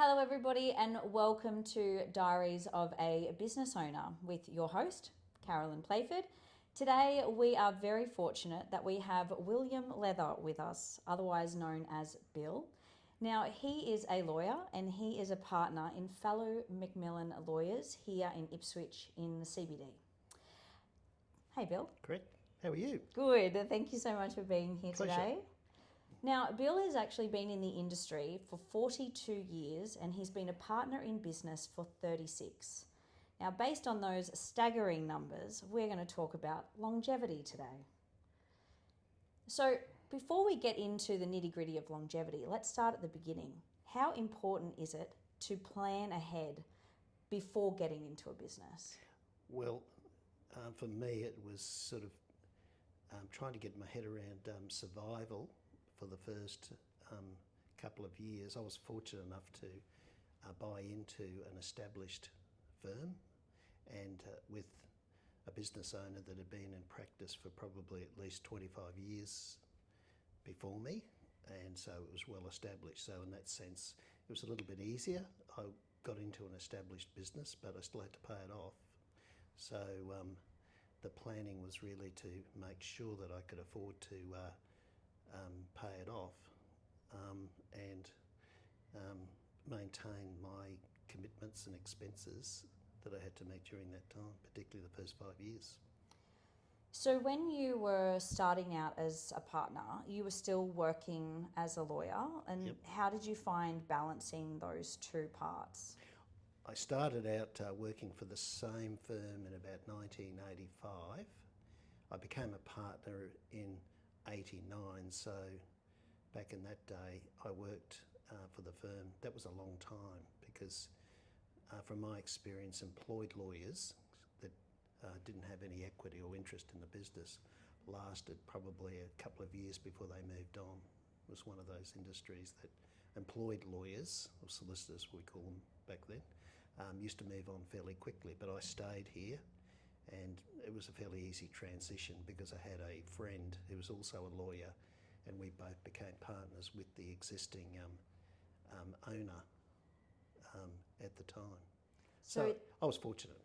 Hello, everybody, and welcome to Diaries of a Business Owner with your host, Carolyn Playford. Today, we are very fortunate that we have William Leather with us, otherwise known as Bill. Now, he is a lawyer and he is a partner in fellow Macmillan Lawyers here in Ipswich in the CBD. Hey, Bill. Great. How are you? Good. Thank you so much for being here Pleasure. today. Now, Bill has actually been in the industry for 42 years and he's been a partner in business for 36. Now, based on those staggering numbers, we're going to talk about longevity today. So, before we get into the nitty-gritty of longevity, let's start at the beginning. How important is it to plan ahead before getting into a business? Well, for me, it was sort of trying to get my head around survival for the first couple of years. I was fortunate enough to buy into an established firm and with a business owner that had been in practice for probably at least 25 years before me, and so it was well established. So in that sense, it was a little bit easier. I got into an established business, but I still had to pay it off. So the planning was really to make sure that I could afford to pay it off and maintain my commitments and expenses that I had to meet during that time, particularly the first 5 years. So when you were starting out as a partner, you were still working as a lawyer, and Yep. How did you find balancing those two parts? I started out working for the same firm in about 1985. I became a partner in 89, so back in that day I worked for the firm. That was a long time because from my experience, employed lawyers that didn't have any equity or interest in the business lasted probably a couple of years before they moved on. It was one of those industries that employed lawyers, or solicitors we call them back then, used to move on fairly quickly, but I stayed here and it was a fairly easy transition because I had a friend who was also a lawyer and we both became partners with the existing owner at the time. So I was fortunate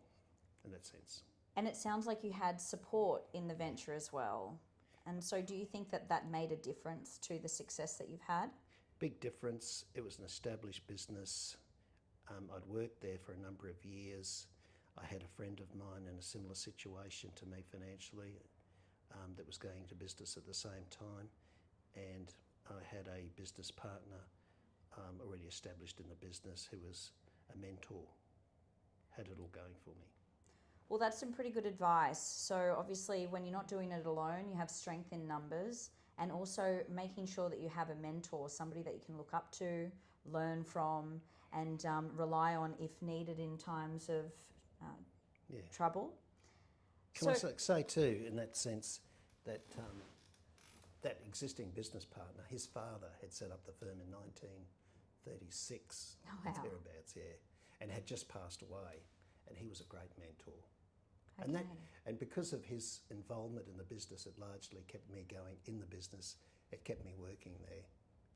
in that sense. And it sounds like you had support in the venture as well. And so do you think that that made a difference to the success that you've had? Big difference. It was an established business. I'd worked there for a number of years. I had a friend of mine in a similar situation to me financially that was going to business at the same time, and I had a business partner already established in the business who was a mentor, had it all going for me. Well, that's some pretty good advice. So obviously when you're not doing it alone, you have strength in numbers, and also making sure that you have a mentor, somebody that you can look up to, learn from, and rely on if needed in times of trouble. Can I say too, in that sense, that that existing business partner, his father had set up the firm in 1936, thereabouts, and had just passed away, and he was a great mentor. Okay. And because of his involvement in the business, it largely kept me going in the business. It kept me working there,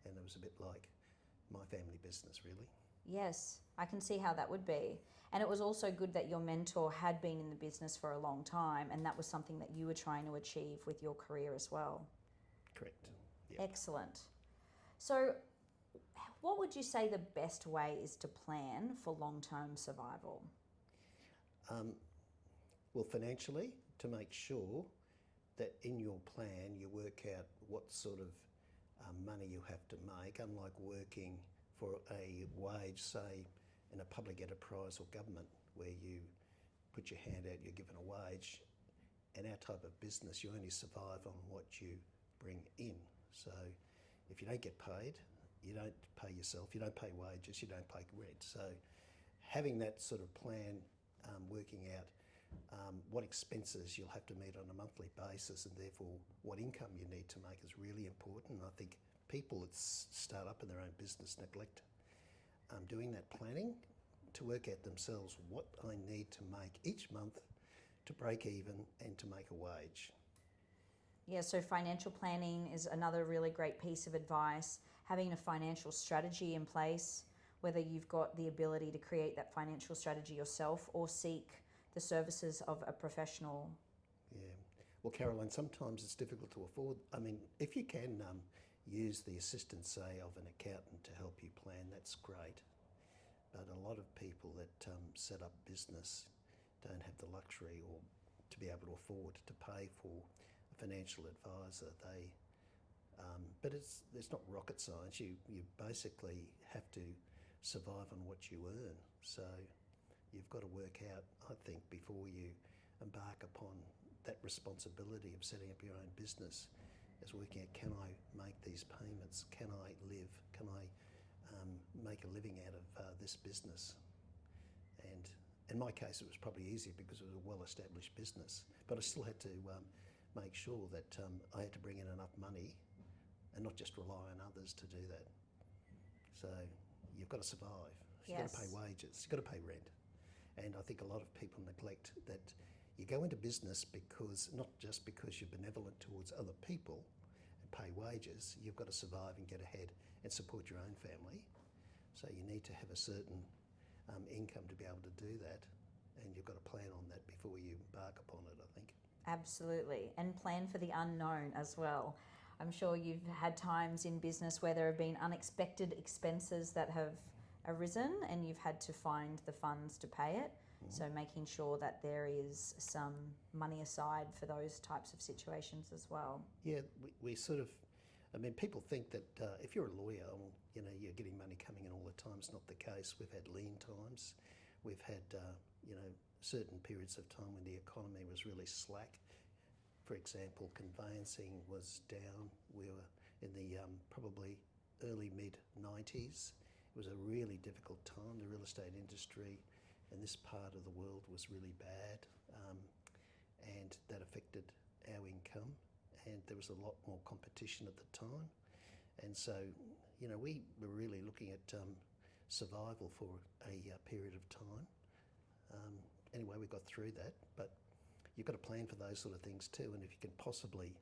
and it was a bit like my family business, really. Yes, I can see how that would be. And it was also good that your mentor had been in the business for a long time, and that was something that you were trying to achieve with your career as well. Correct. Yep. Excellent. So what would you say the best way is to plan for long-term survival? Well, financially, to make sure that in your plan you work out what sort of money you have to make, unlike working for a wage, say, in a public enterprise or government, where you put your hand out, you're given a wage. In our type of business, you only survive on what you bring in. So if you don't get paid, you don't pay yourself, you don't pay wages, you don't pay rent. So having that sort of plan, working out what expenses you'll have to meet on a monthly basis, and therefore what income you need to make, is really important. And I think people that start up in their own business neglect doing that planning to work out themselves what I need to make each month to break even and to make a wage. Yeah, so financial planning is another really great piece of advice. Having a financial strategy in place whether you've got the ability to create that financial strategy yourself or seek the services of a professional. Yeah. Well, Caroline, sometimes it's difficult to afford. I mean, if you can use the assistance, say, of an accountant to help you plan, that's great. But a lot of people that set up business don't have the luxury or to be able to afford to pay for a financial advisor. But it's not rocket science. You basically have to survive on what you earn. So you've got to work out, I think, before you embark upon that responsibility of setting up your own business, is working out, can I make these payments? Can I live? Can I make a living out of this business? And in my case, it was probably easier because it was a well-established business, but I still had to make sure that I had to bring in enough money and not just rely on others to do that. So you've got to survive. You've got to pay wages. You've got to pay rent. And I think a lot of people neglect that you go into business because, not just because you're benevolent towards other people and pay wages, you've got to survive and get ahead and support your own family. So you need to have a certain income to be able to do that, and you've got to plan on that before you embark upon it, I think. Absolutely, and plan for the unknown as well. I'm sure you've had times in business where there have been unexpected expenses that have arisen and you've had to find the funds to pay it. So making sure that there is some money aside for those types of situations as well. Yeah, we sort of, I mean, people think that if you're a lawyer, you know, you're getting money coming in all the time. It's not the case. We've had lean times. We've had, you know, certain periods of time when the economy was really slack. For example, conveyancing was down. We were in the probably early mid-90s. It was a really difficult time. The real estate industry in this part of the world was really bad, and that affected our income, and there was a lot more competition at the time. And so, you know, we were really looking at survival for a period of time. Anyway, we got through that, but you've got to plan for those sort of things too. And if you can possibly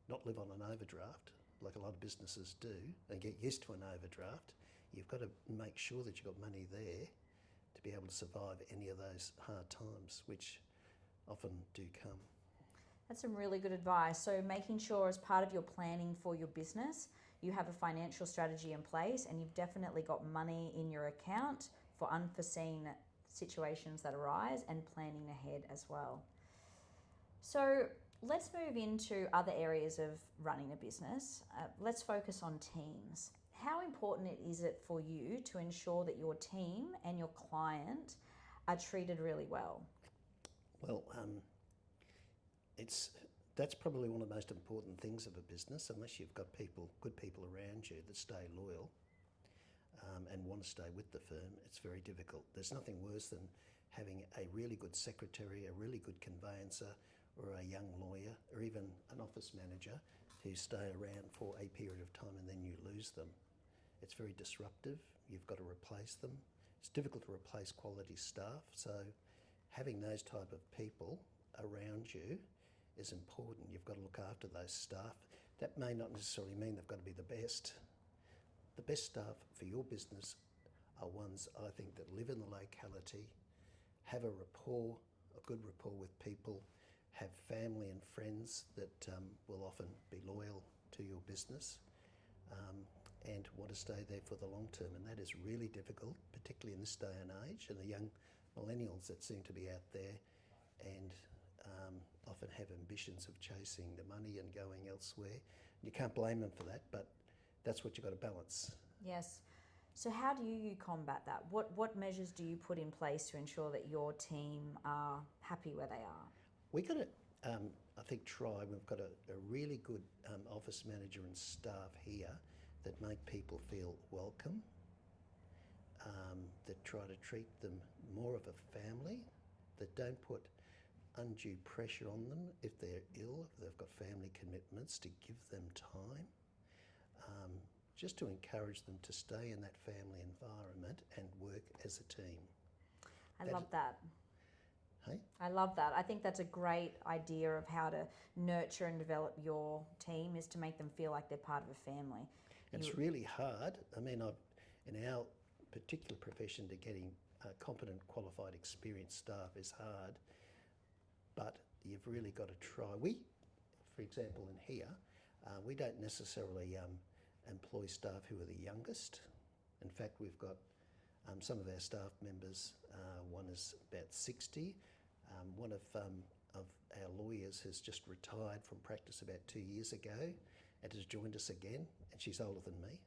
not live on an overdraft, like a lot of businesses do, and get used to an overdraft, you've got to make sure that you've got money there to be able to survive any of those hard times, which often do come. That's some really good advice. So making sure as part of your planning for your business, you have a financial strategy in place and you've definitely got money in your account for unforeseen situations that arise, and planning ahead as well. So let's move into other areas of running a business. Let's focus on teams. How important is it for you to ensure that your team and your client are treated really well? Well, that's probably one of the most important things of a business. Unless you've got good people around you that stay loyal and want to stay with the firm, it's very difficult. There's nothing worse than having a really good secretary, a really good conveyancer, or a young lawyer, or even an office manager who stay around for a period of time and then you lose them. It's very disruptive. You've got to replace them. It's difficult to replace quality staff. So having those type of people around you is important. You've got to look after those staff. That may not necessarily mean they've got to be the best. The best staff for your business are ones, I think, that live in the locality, have a rapport, a good rapport with people, have family and friends that will often be loyal to your business, and want to stay there for the long term. And that is really difficult, particularly in this day and age, and the young millennials that seem to be out there and often have ambitions of chasing the money and going elsewhere. You can't blame them for that, but that's what you've got to balance. Yes. So how do you combat that? What measures do you put in place to ensure that your team are happy where they are? We've got to, I think, we've got a really good office manager and staff here that make people feel welcome, that try to treat them more of a family, that don't put undue pressure on them if they're ill, if they've got family commitments, to give them time, just to encourage them to stay in that family environment and work as a team. I love that. Hey? I love that. I think that's a great idea of how to nurture and develop your team, is to make them feel like they're part of a family. It's really hard. I mean, In our particular profession, to getting competent, qualified, experienced staff is hard, but you've really got to try. We, for example, in here, we don't necessarily employ staff who are the youngest. In fact, we've got some of our staff members, one is about 60. One of our lawyers has just retired from practice about 2 years ago and has joined us again, and she's older than me.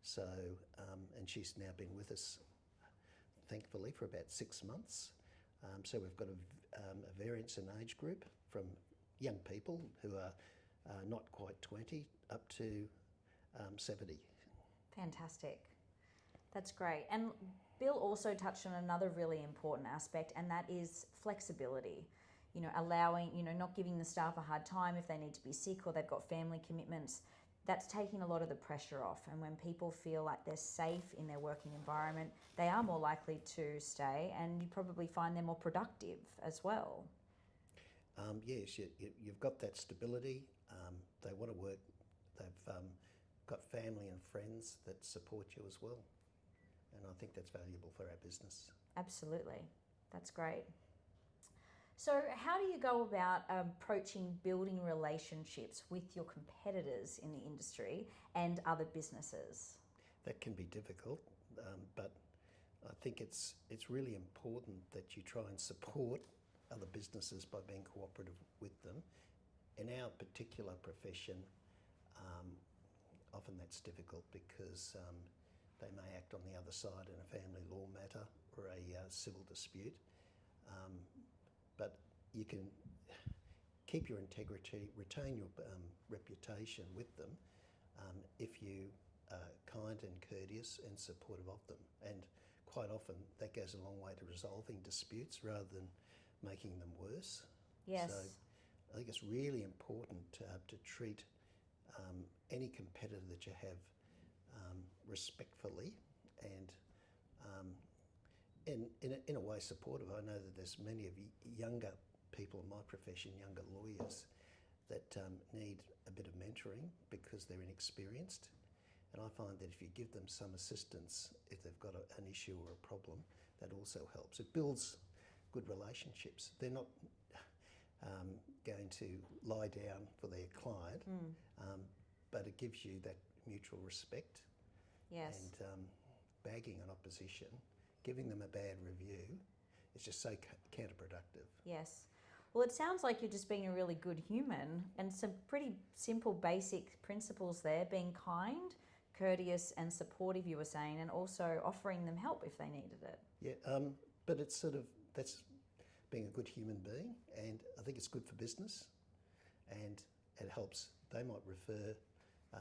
So, and she's now been with us, thankfully, for about 6 months. So we've got a variance in age group from young people who are not quite 20 up to 70. Fantastic. That's great. And Bill also touched on another really important aspect, and that is flexibility. You know, allowing, not giving the staff a hard time if they need to be sick or they've got family commitments. That's taking a lot of the pressure off. And when people feel like they're safe in their working environment, they are more likely to stay, and you probably find they're more productive as well. Yes, you've got that stability. They want to work. They've got family and friends that support you as well. And I think that's valuable for our business. Absolutely. That's great. So how do you go about approaching building relationships with your competitors in the industry and other businesses? That can be difficult, but I think it's really important that you try and support other businesses by being cooperative with them. In our particular profession, often that's difficult because they may act on the other side in a family law matter or a civil dispute. But you can keep your integrity, retain your reputation with them if you are kind and courteous and supportive of them. And quite often that goes a long way to resolving disputes rather than making them worse. Yes. So I think it's really important to treat any competitor that you have respectfully and in a way supportive. I know that there's many of younger people in my profession, younger lawyers, that need a bit of mentoring because they're inexperienced. And I find that if you give them some assistance, if they've got an issue or a problem, that also helps. It builds good relationships. They're not going to lie down for their client, but it gives you that mutual respect. Yes. And bagging an opposition, giving them a bad review, is just so counterproductive. Yes. Well, it sounds like you're just being a really good human, and some pretty simple basic principles there, being kind, courteous and supportive, you were saying, and also offering them help if they needed it. Yeah, but it's sort of, that's being a good human being, and I think it's good for business, and it helps. They might refer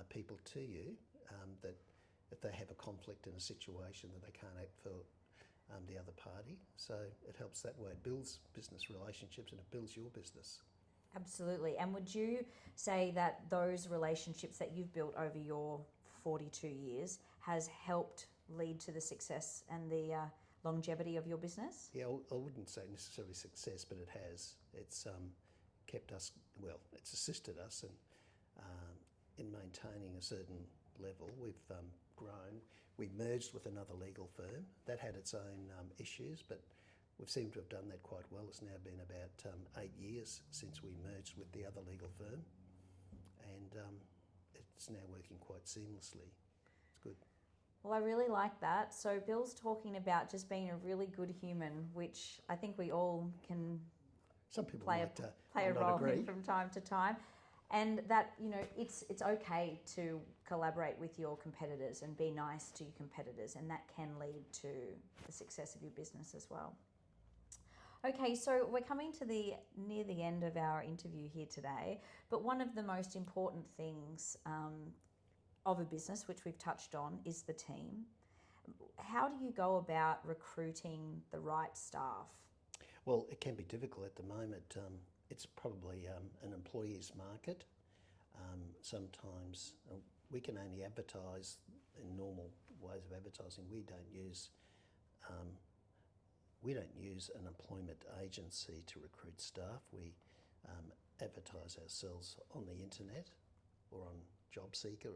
people to you that if they have a conflict in a situation that they can't act for the other party. So it helps that way. It builds business relationships and it builds your business. Absolutely. And would you say that those relationships that you've built over your 42 years has helped lead to the success and the longevity of your business? Yeah, I wouldn't say necessarily success, but it has. It's kept us, well, it's assisted us in maintaining a certain level. We've grown. We merged with another legal firm. That had its own issues, but we've seemed to have done that quite well. It's now been about 8 years since we merged with the other legal firm, and it's now working quite seamlessly. It's good. Well, I really like that. So Bill's talking about just being a really good human, which I think we all can Some people play a role in from time to time. And that, it's okay to collaborate with your competitors and be nice to your competitors, and that can lead to the success of your business as well. Okay, so we're coming to near the end of our interview here today, but one of the most important things of a business, which we've touched on, is the team. How do you go about recruiting the right staff? Well, it can be difficult at the moment. It's probably an employee's market. Sometimes we can only advertise in normal ways of advertising. We don't use an employment agency to recruit staff. We advertise ourselves on the internet or on JobSeeker.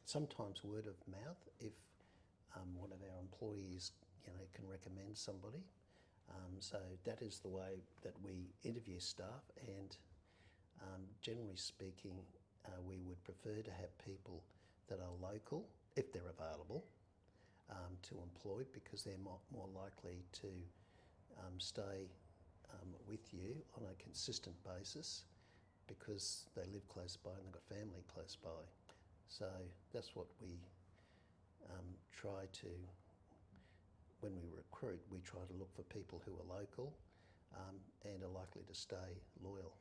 sometimes word of mouth if one of our employees, can recommend somebody. So that is the way that we interview staff, and generally speaking, we would prefer to have people that are local, if they're available, to employ, because they're more likely to stay with you on a consistent basis because they live close by and they've got family close by. So that's what we try to, when we recruit, we try to look for people who are local and are likely to stay loyal.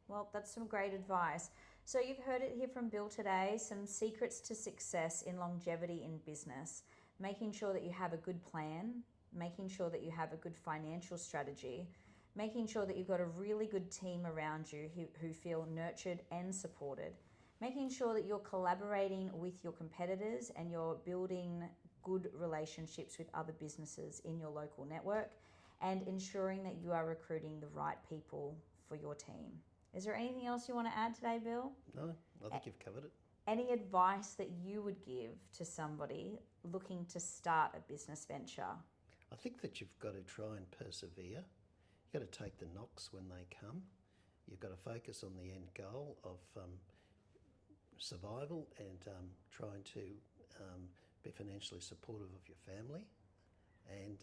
Well, that's some great advice. So you've heard it here from Bill today, some secrets to success in longevity in business. Making sure that you have a good plan, making sure that you have a good financial strategy, making sure that you've got a really good team around you who feel nurtured and supported, making sure that you're collaborating with your competitors and you're building good relationships with other businesses in your local network, and ensuring that you are recruiting the right people for your team. Is there anything else you want to add today, Bill? No, I think you've covered it. Any advice that you would give to somebody looking to start a business venture? I think that you've got to try and persevere. You've got to take the knocks when they come. You've got to focus on the end goal of survival and trying to be financially supportive of your family, and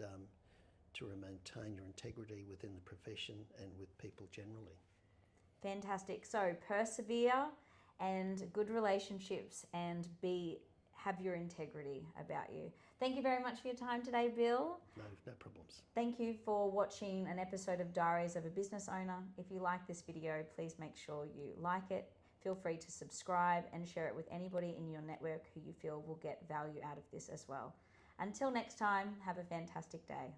to maintain your integrity within the profession and with people generally. Fantastic. So persevere and good relationships, and have your integrity about you. Thank you very much for your time today, Bill. No problems. Thank you for watching an episode of Diaries of a Business Owner. If you like this video, please make sure you like it. Feel free to subscribe and share it with anybody in your network who you feel will get value out of this as well. Until next time, have a fantastic day.